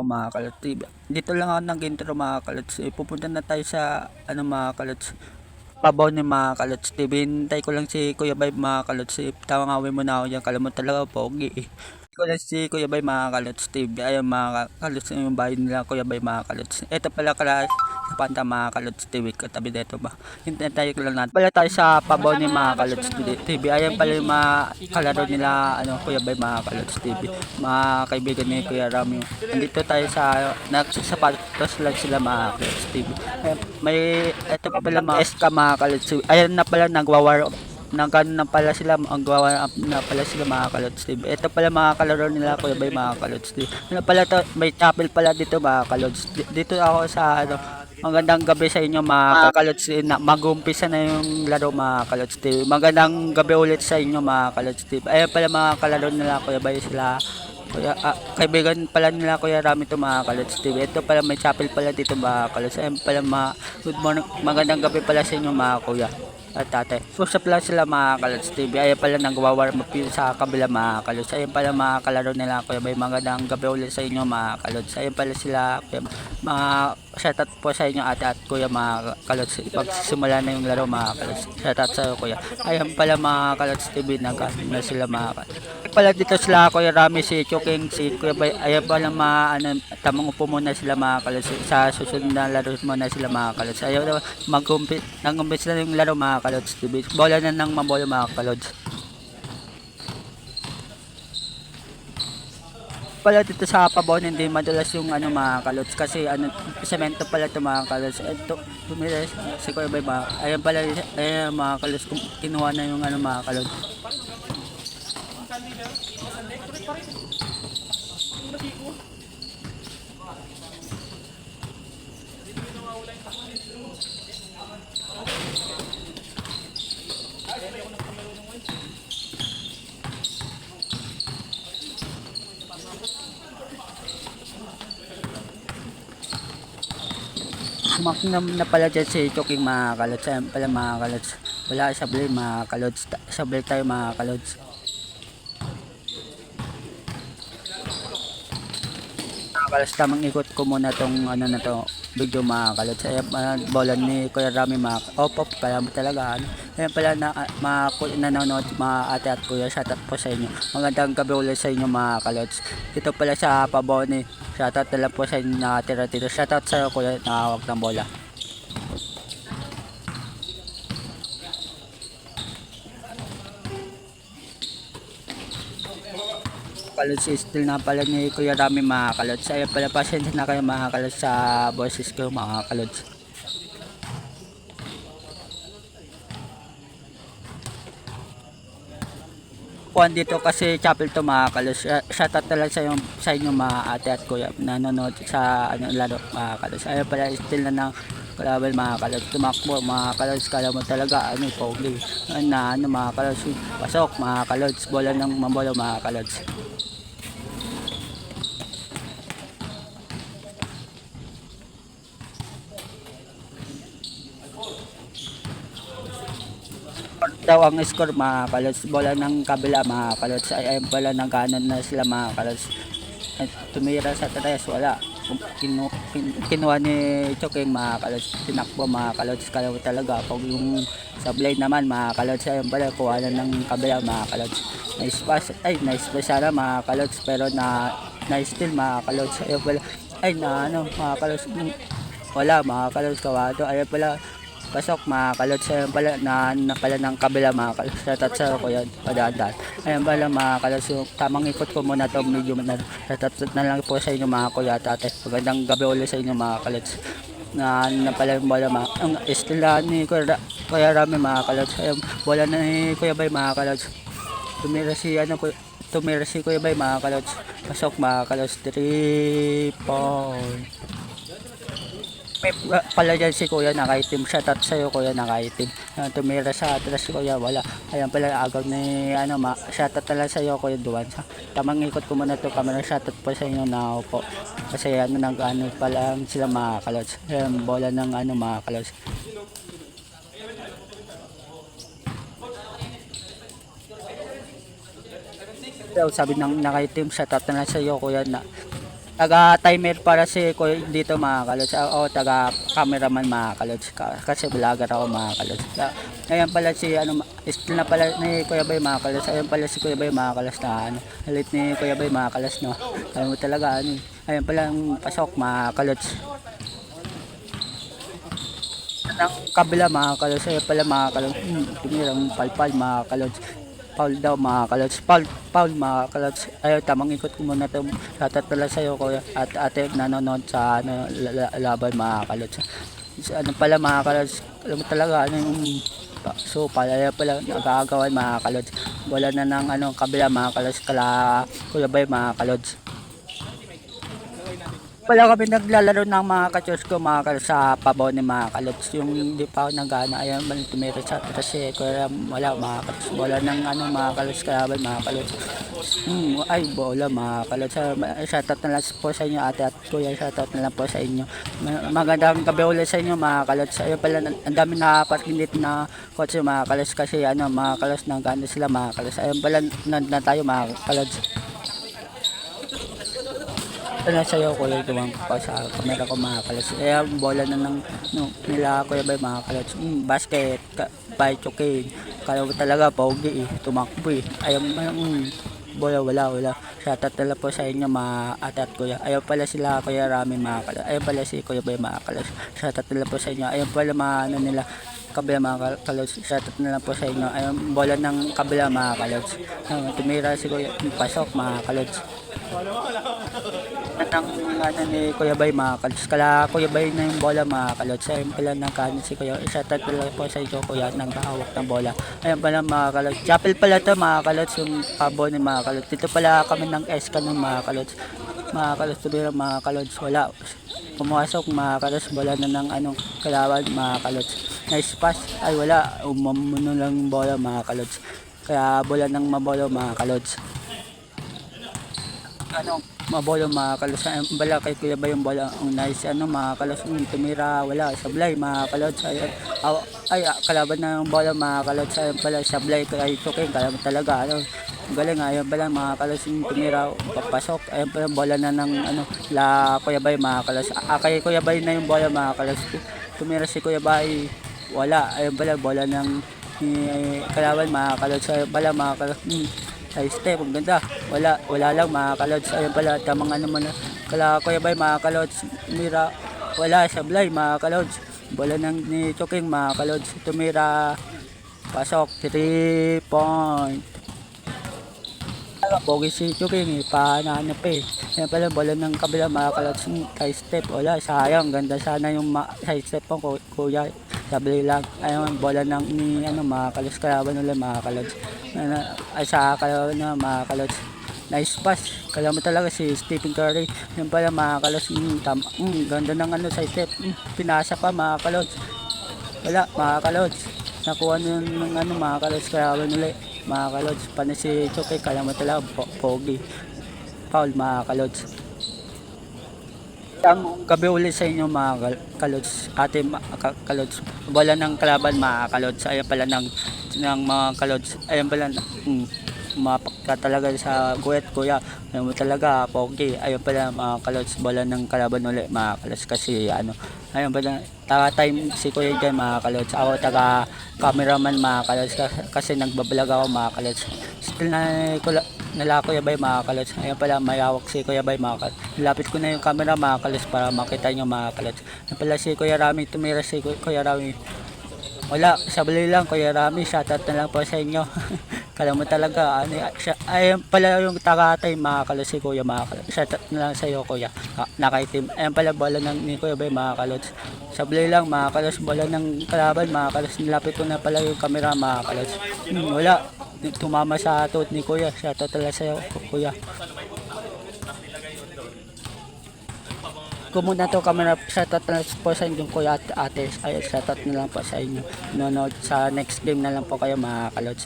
mga kalots. Dito lang ako nag-intro mga kalots. Pupunta na tayo sa mga kalots. Pabaw ni mga kalots TV. Hintay ko lang si Kuya Vibe mga kalots. Tawangawin mo na ako dyan. Kala mo talaga pogi eh. Ko lang si Kuya Vibe mga kalots TV. Ayun mga kalots yung bahay nila Kuya Vibe mga kalots. Ito pala kala sa Panta mga kalots TV. Katabi dito ba. Hintay tayo ko lang natin. Pala tayo sa pabaw ni mga kalots TV. Ayun pala yung mga kalaro nila Kuya Vibe mga kalots TV. Mga kaibigan ni Kuya Rami. Nandito tayo sa nagsasapatos lang sila mga kalots TV. May ito pa pala mga SK mga kalots. Ayan na pala nagwawar nagano na pala sila magwawa na pala sila mga kalots TV. Ito pala mga kalaro nila Kuya Bay mga kalots TV. Ano pala to, may chapel pala dito mga kalots. Dito ako sa magandang gabi sa inyo mga kalots na mag-umpisa na yung laro mga kalots TV. Magandang gabi ulit sa inyo mga kalots TV. Ayan pala mga kalaro nila Kuya Bay sila. Kuya, kaibigan pala nila Kuya Rami to mga kalots TV. Ito pala may chapel pala dito mga kalots. Ayan pala good morning, magandang gabi pala sa inyo mga kuya at tate. Pusap lang sila mga kalots TV. Ayan pala nagwawarm up sa kabila mga kalots. Ayan pala mga kalaro nila Kuya Bay. Magandang gabi ulit sa inyo mga kalots. Ayan pala sila mga shoutout po sa inyo ate at kuya mga kalots. Ipagsimula na yung laro mga kalots. Shoutout sa kuya. Ayan pala mga kalots TV. Nagkano na sila mga kalots. Pala dito sila Kuya Rami, si Choking, si Kuya Bay. Ayan pala mga tamang upo muna sila mga kalots. Sa susunod na laro muna sila mga kalots. Ayan nag-umpis na yung laro mga kalots TV. Bola na ng mabola mga kalots. Pala dito sa Pabon hindi madulas yung mga kalots kasi semento pala ito mga kalots. Ito tumira si Kuya Bay mga. Ayan pala ayan mga kalots kinuha na yung mga kalots. Sumaknam na pala dyan si Choking mga kalots. Ayan pala mga kalots. Wala sablay mga kalots. Sablay tayo mga kalots. Mga kalots, tamang ikot ko muna tong na to video mga kalots. Ayan bola ni Kuya Rami mga op kaya mo talaga Ayan pala na mga nanonood mga ate at kuya. Shoutout po sa inyo. Magandang gabi ulit sa inyo mga kalots. Ito pala sa Paboni. Shoutout na lang po sa inyo nakatira dito. Shoutout sa kuya nakawag ng bola. Kalots still na pala ni Kuya Rami mga kalots. Ayan pala pasensya na kayo mga kalots sa boses ko mga kalots. Kuhan dito kasi chapel to mga kalots. Shoutout na lang sa inyo mga ate at kuya nanonood sa laro mga kalots. Ayan pala still na ng kalaban mga kalots. Tumakbo mga kalots. Kala mo talaga pogi na mga kalots. Pasok mga kalots. Bola ng mabola mga kalots. Daw ang score mga kalots. Bola ng kabila mga kalots. Ayan pala nagkanon na sila mga kalots. Tumira sa tres wala. Kinuha ni Choking mga kalots. Tinakbo mga kalots. Kalaw talaga pag yung sablay naman mga kalots. Ayan pala kuha na ng kabila mga kalots. Nice pass sana mga kalots pero na steal mga kalots. Ayan pala mga kalots wala mga kalots kawado. Ayan pala pasok mga kalots. Ayan pala na pala ng kabila mga kalots. Shoutout sa ko yan padaan. Ayan pala mga kalots yung tamang ikot ko muna to medyo na shoutout na lang po sa inyo mga kuya at ate. Magandang gabi ulit sa inyo mga kalots. Na pala yung bola mga ang istila ni Kuya Rami mga kalots. Ayan bola na ni Kuya Bay mga kalots. Tumira si Kuya Bay mga kalots. Pasok mga kalots 3 point. May pala dyan si kuya nakaitim. Shoutout sa'yo kuya nakaitim. Tumira sa atras kuya wala. Ayan pala agaw ni shoutout na lang sa'yo kuya Duwan. Tamang ikot ko muna to camera. Shoutout po sa inyo na po. Kasi pala sila mga kalots. Ayan bola ng mga kalots. Sabi ng nakaitim shoutout na lang sa'yo kuya na taga timer para si Kuya dito mga kalods. O taga cameraman mga kalods. Kasi vlogger ako mga kalods. Ayan pala si ano, still na pala ni Kuya Bay mga kalods. Ayan pala si Kuya Bay mga kalods na ano, halit ni Kuya Bay mga kalods no. Alam mo talaga ano. Ayan pala ang pasok mga kalods. Ng kabila mga kalods. Ayan pala mga kalods. Tumirang palpal mga kalods. Paul daw mga kalods. Paul mga kalods. Ayaw tamang ikot ko muna ito. Tatatala sa'yo kuya at ate nanonood sa ano, laban mga kalods. Ano pala mga kalods. Alam mo talaga ano yung so pala pala nag-aagawan mga kalods. Wala na ng ano kabila mga kalods. Kala Kuya Bay mga kalods. Wala kami naglalaro ng mga kachos ko mga sa pabaw ni mga kalods. Yung hindi pa ako nag-ano, ayan, tumira sa kasi kaya wala mga kalods. Wala ng ano mga kalods, kalaban mga kalods. Ay, bola mga kalods. Shoutout na lang po sa inyo ate at kuya, shoutout na lang po sa inyo. Magandang gabi ulit sa inyo mga kalods. Ayun pala, ang dami nakaparking dito na kotse mga kalods kasi ano, mga kalods nang gano sila mga kalods. Ayun pala, na tayo mga kalods. Ano sa'yo kuya gawang pa sa camera ko mga kalos. Bola na ng no, nila kuya ba mga kalos. Basket, by choking. Kala mo talaga pogi eh. Tumakbo eh. Ayaw bola wala. Shoutout na lang po sa inyo mga ate at kuya. Ayaw pala sila kuya Rami mga kalos. Ayaw pala si kuya ba mga kalos. Shoutout na lang po sa inyo. Ayaw pala mga ano nila kabila mga kalos. Shoutout na lang po sa inyo. Ayaw bola ng kabila mga kalos. Tumira si kuya. Pasok mga kalos. Ang ano ni Kuya Bay mga kalods. Kala Kuya Bay na yung bola mga kalods. Ayun pala ng kanin si Kuya. Shoutout pala po sa inyo kuya naghahawak ng bola. Ayun pala mga kalods. Chapel pala to mga kalods yung pabo ni mga kalods. Dito pala kami ng SK ng mga kalods. Mga kalods tumira mga kalods. Wala. Pumasok mga kalods. Bola na ng anong kalawan mga kalods. Nice pass. Ay wala. Umamuno lang bola mga kalods. Kaya bola ng mabola mga kalods. Ano mabolo mga kalos bala kay kuya ba yung bola ang nice ano mga kalos tumira wala sablay mga kalos ay kalaban na yung bola mga kalos ayun pala sablay kay Tuking kalaban talaga ano galing ayun pala mga kalos tumira papasok ayun pala bola na ng ano la kuya bay mga kalos kay kuya bay na yung bola mga kalos tumira si kuya bay wala ayun pala bola ng kalaban mga kalos ayun pala mga kalos ay step ang ganda wala lang mga kalods ayun pala tamang ano mo na kala kuya bay mga kalods mira wala sablay mga kalods bola ng ni Choking mga kalods tumira pasok 3 point pogi si Choking pahanap eh ayun pala bola ng kabila mga kalods kay step wala sayang ganda sana yung side step po kuya sablay lang ayun bola ng ni ano mga kalods kalaban ulit mga kalods ay sa kalaban na mga kalods nice pass kala mo talaga si Stephen Curry yun pala mga kalods ganda ng ano sa step pinasa pa mga kalods wala mga kalods nakuha ng ano mga kalods kalaban ulit mga kalods paano si Choke kala mo talaga pogi foul mga kalods ang gabi ulit sa inyo mga kalods ate kalods bola ng kalaban mga kalods ayan pala ng mga kalods ayan pala mapak ka talaga sa guwet kuya ayun mo talaga pogi ayun pala mga kalods bola ng kalaban ulit mga kalods kasi ano ayun pala taga time si kuya dyan mga kalods ako taga cameraman mga kalods kasi nagbablog ako mga kalods still nala Kuya Bay mga kalods ayun pala mayawak si Kuya Bay mga kalods lapit ko na yung camera mga kalods para makita nyo mga kalods ayun pala si Kuya Rami tumira si Kuya Rami wala sabali lang Kuya Rami shoutout na lang po sa inyo kala mo talaga ano ayun pala yung tagatay mga kalods si Kuya mga kalods shoutout na lang sa iyo Kuya nakaitim ayun pala bola ng ni Kuya Bay mga kalods sabali lang mga kalods bola ng kalaban mga kalods nilapit ko na pala yung camera mga kalods wala tumama sa tuot ni Kuya shoutout talaga sa iyo Kuya kumuna to camera shoutout na lang po sa inyo kuya at ate ay shoutout na lang po sa inyo nanonood sa next game na lang po kayo mga kalods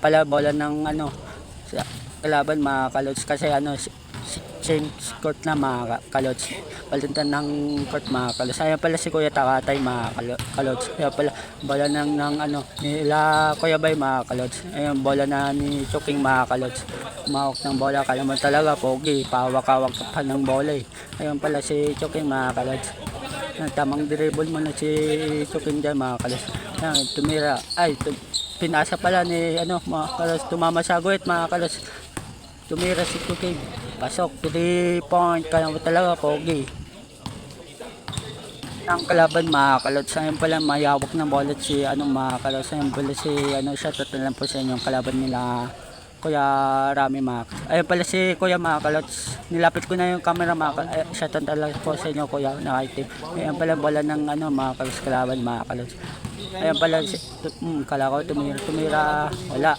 pala bola ng ano sa kalaban mga kalods kasi ano si same court na mga kalods. Palitan ng court mga kalods. Ayan pala si Kuya Takatay mga kalods. Ayan pala bola ng ano nila Kuya Bay mga kalods. Ayan bola na ni Choking mga kalods. Umawak ng bola, kala mo talaga pogi, pawak-awak pa ng bola eh. Ayan pala si Choking mga kalods. Tamang dribble mo na si Choking dyan mga kalods. Ayan, tumira, pinasa pala ni ano mga kalods, tumama sa guhit mga kalods. Tumira si Choking, pasok, 3 point, kala mo talaga pogi. Ang kalaban mga kalods, ayun pala mayawak ng bola si ano mga kalods, ayun pala si ano, shoutout na lang po sa inyo yung kalaban nila Kuya Rami mga kalods. Ayun pala si Kuya mga kalods, nilapit ko na yung camera mga kalods, shoutout na lang po sa inyo Kuya nakaitim. Ayun pala bola ng ano mga kalods, kalaban mga kalods. Ayun pala si kala ko tumira, wala.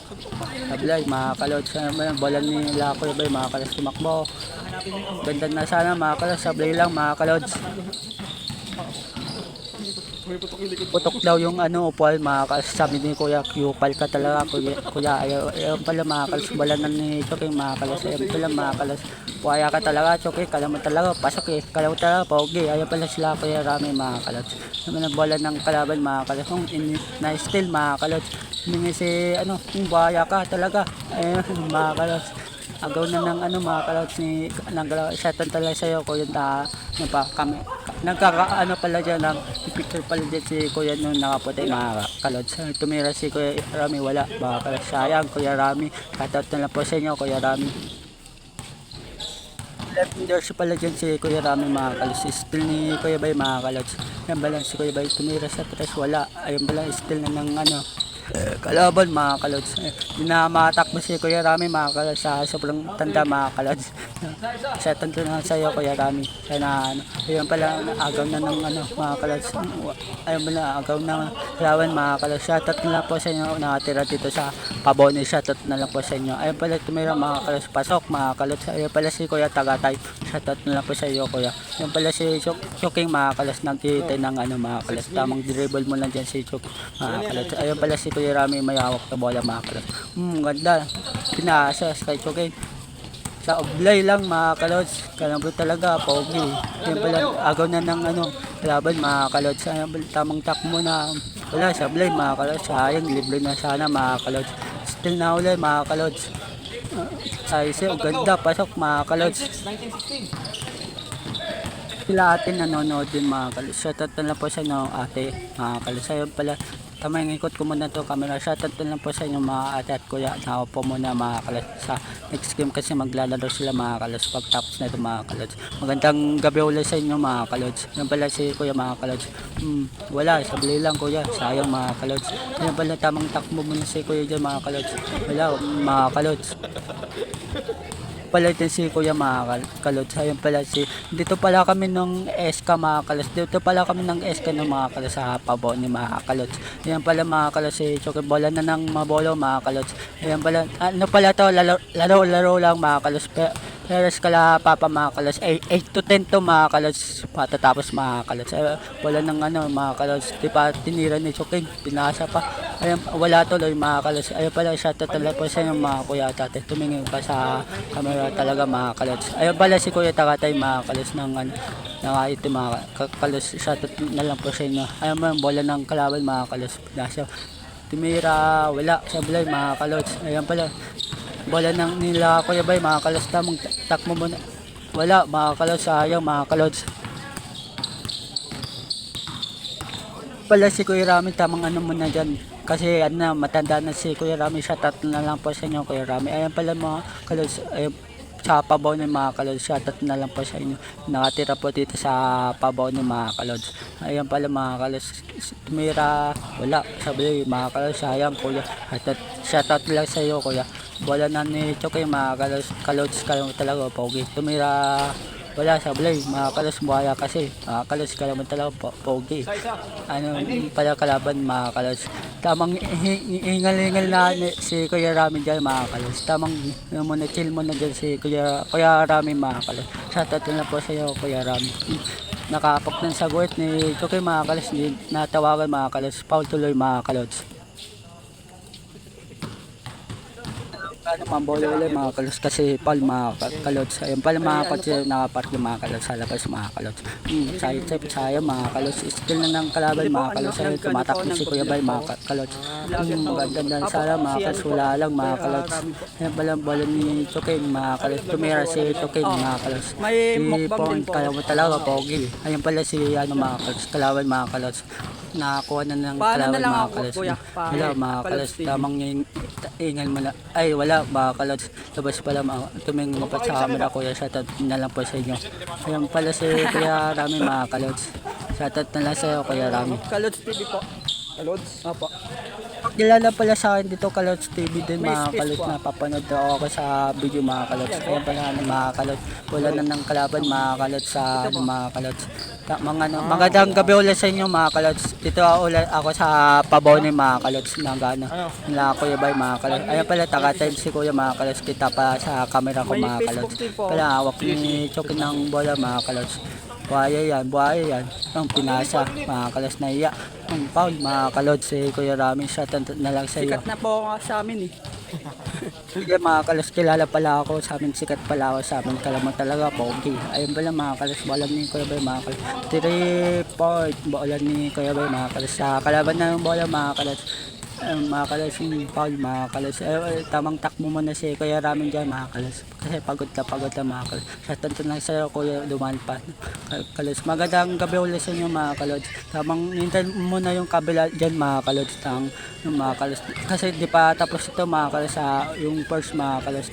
Sablay mga kalods, ayun pala bola nila Kuya Bay mga kalods, tumakbo. Ganda na sana mga kalods, sablay lang mga kalods. Putok daw yung ano upuan mga kalods, sabi ni Kuya Kupal ka talaga kuya ayaw pala mga kalods, bola na ni Choking mga kalods. Ayaw pala mga kalods, puwaya ka talaga Choking, kala mo talaga pasok eh, kala mo talaga pogi. Ayaw pala sila Kuya Rami mga kalods. Naman ang bola ng kalaban mga kalods, kung na still mga kalods, hindi si ano yung buhaya ka talaga. Ayun mga kalods, agaw na ng ano mga kalods ni shoutout talaga sa'yo Kuya na ano pa kami nagkakaano pala dyan ng picture pala dyan si Kuya nung nakaputi mga kalods. Tumira si Kuya Rami, wala mga kalods, sayang Kuya Rami, shoutout na lang po sa inyo Kuya Rami. Left jersey pala dyan si Kuya Rami mga kalods, still ni Kuya Bay mga kalods. Yan ba lang si Kuya Bay tumira sa tres, wala. Ayun ba lang still na ng ano kalaban mga kalods. Dinamatakbo si Kuya Rami mga kalods sa sobrang tanda mga kalods. Sa tanto na sa iyo Kuya Rami. Sana ano, ayun pala agaw na ng ano mga kalods. Ayun pala agaw na lawan mga kalods. Shoutout na lang po sa inyo nakatira dito sa Pabone. Shoutout na lang po sa inyo. Ayun pala tumira mga kalods, pasok mga kalods. Ayun pala si Kuya Tagatay. Shoutout na lang po sa iyo Kuya. Ayun pala si Choking mga kalods, nagtitay ng ano mga kalods. Tamang dribble mo lang dyan si Chok mga kalods. Ayun pala si Kuya Rami may hawak na bola mga kalods. Ganda. Pinasa kay Choking. Sa oblay lang mga kalods. Kalambro talaga, pogi. Yan pala, agaw na ng ano, laban mga kalods. Tamang takmo na. Wala, sa oblay mga kalods. Sayang, libre na sana mga kalods. Still na ulit mga kalods. Ayos yun, ganda, pasok mga kalods. Sila ate nanonood din mga kalods. Shoutout na lang po sa inyo ate mga kalods. Ayun pala, tama yung ikot ko muna to camera. Shoutout na lang po sa inyo mga ate at kuya. Nakaupo muna mga kalods sa next game kasi maglalaro sila mga kalods pagtapos na ito mga kalods. Magandang gabi ulit sa inyo mga kalods. Yan pala si kuya mga kalods. Wala, sabli lang kuya, sayang mga kalods. Yan pala tamang takbo muna si kuya dyan mga kalods. Wala mga kalods. Pala din si Kuya mga kalods. Ayun pala dito pala kami ng SK mga kalods. Dito pala kami ng SK ng mga kalods sa Pabone mga kalods. Ayan pala mga kalods si Choking, bola na ng mabolo mga kalods. Ayan pala ano pala to, laro lang mga kalods. Pero kala papa mga kalods, 8 to 10 to mga kalods patatapos mga kalods. Wala ng ano mga kalods, di pa tinira ni Choking, pinasa pa. Ayun, wala tuloy mga kalods. Ayun pala, shoutout talaga po sa inyo mga kuya at ate. Tumingin pa sa camera talaga mga kalods. Ayun pala si Kuya Takatay mga kalods ng ano, ito mga kalods. Shoutout na lang po sa inyo. Ayun mo yung bola ng kalaban mga kalods. Pinasa, tumira, wala, sablay mga kalods. Ayun pala, bola ng nila Kuya Bay mga kalods, tamang takmo muna, wala mga kalods, sayang mga kalods. Pala si Kuya Rami, tamang ano muna dyan kasi ano, matanda na si Kuya Rami. Shoutout na lang po sa inyo Kuya Rami. Ayan pala mga kalods, sa Pabone mga kalods, shoutout na lang po sa inyo nakatira po dito sa Pabone mga kalods. Ayan pala mga kalods, tumira, wala, sabi mga kalods, sayang kuya. Shoutout lang sa iyo kuya. Bola na ni Choking mga kalods, kalods talaga pogi. Tumira, wala, sablay mga kalods, buhaya kasi mga kalods, kalaman talaga pogi. Ano pala kalaban mga kalods. Tamang hingal-hingal na si Kuya Rami dyan mga kalods. Tamang muna chill muna dyan si Kuya Rami mga kalods. Shoutout na po sa iyo Kuya Rami. Nakapok ng sagot ni Choking mga kalods, natawagan mga kalods, foul tuloy mga kalods. ano pambolo ulit mga kalos kasi pal mga kalots. Ayun pala mga kotse nakapark yung mga kalos sa labas mga kalos. Sayang mga kalos. Still na ng kalaban mga kalos. Ayun tumatakbo si Kuya Bay mga kalots. Maganda lang sana mga kalos. Wala lang mga kalos. Ayun pala ang bola ni Chokin mga kalos. Tumira si Chokin mga kalos. Si Pong kalaban talaga pogi. Ayun pala si ano mga kalos. Kalaban mga kalos. Nakakuha na ng kalaban mga kalos. Wala mga kalos. Tamang ingal mo na. Ay wala mga kalos. Labas pala tumingin pa sa camera kuya. Shoutout na lang po sa inyo. Ayun pala si Kuya Rami mga kalos. Shoutout na lang sa iyo Kuya Rami. Kalods TV po. Kalods? Opo. Kilala pala sa akin dito Kalots TV din mga Kalots na papanood ako sa video mga Kalots. Kaya pala mga Kalots. Wala na ng kalaban mga Kalots sa mga Kalots. Magandang gabi ulit sa inyo mga Kalots. Dito ulit ako sa pabaw ni mga Kalots ng gana. Nila Kuya Bay mga Kalots. Ayan pala taga-time si Kuya mga Kalots. Kita pa sa camera ko mga Kalots. Pala hawak ni Chokin ng bola mga Kalots. Buhaya yan. Ang pinasa, mga kalos na iya. Ang foul, mga kalods, si Kuya Rami, shoutout na lang sa iyo. Sikat na po ako sa amin eh. Sige mga kalos, kilala pala ako sa amin, sikat pala ako sa amin, kalamang talaga, pogi. Ayun pala mga kalos, bola ni Kuya Bay, mga kalos. 3 point, bola ni Kuya Bay, mga kalos. Sa kalaban na yung bola, mga kalos. Mga kalos yung foul mga kalos tamang takbo mo na si Kuya Ramin dyan mga kalos kasi pagod na mga kalos sa tanto lang sa'yo Kuya dumaan pa kalos magandang gabi ulit sa inyo mga kalos tamang nintay mo na yung kabila dyan mga kalos yung mga kalos kasi di pa tapos ito mga kalos sa yung first mga kalos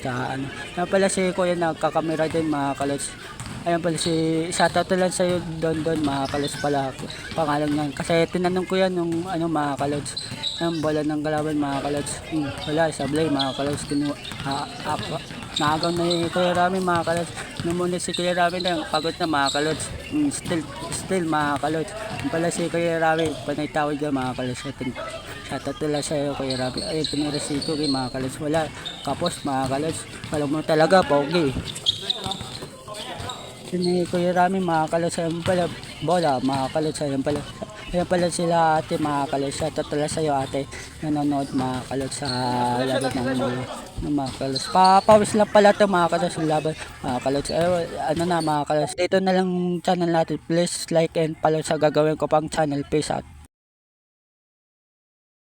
na pala si Kuya nagkakamera din mga kalos. Ayan pala si shoutout lang sa'yo doon mga kalos pala pangalan yan kasi tinanong ko yan nung mga kalos ang bola ng kalaban mga kalods. Wala, sablay mga kalods. Naagaw na yung Kuya Rami mga kalods. Numunod si Kuya Rami na pagod na mga kalods. Still mga kalods. Yung pala si Kuya Rami, panay tawad dyan mga kalods. Shoutout nila sa'yo Kuya Rami. Ayun, tumira si Tuki mga kalods. Wala, kapos mga kalods. Alam mo talaga, pogi. Ni Kuya Rami mga kalods. Ayun pala, bola mga kalods. Ayun pala sila ate mga kalods. Shoutout pala sa'yo ate. Nanonood mga kalods sa laban ng mga kalods. Papawis lang pala ito mga kalods. Laban mga kalods. Mga kalods. Dito na lang channel natin. Please like and follow sa gagawin ko pang channel. Peace out.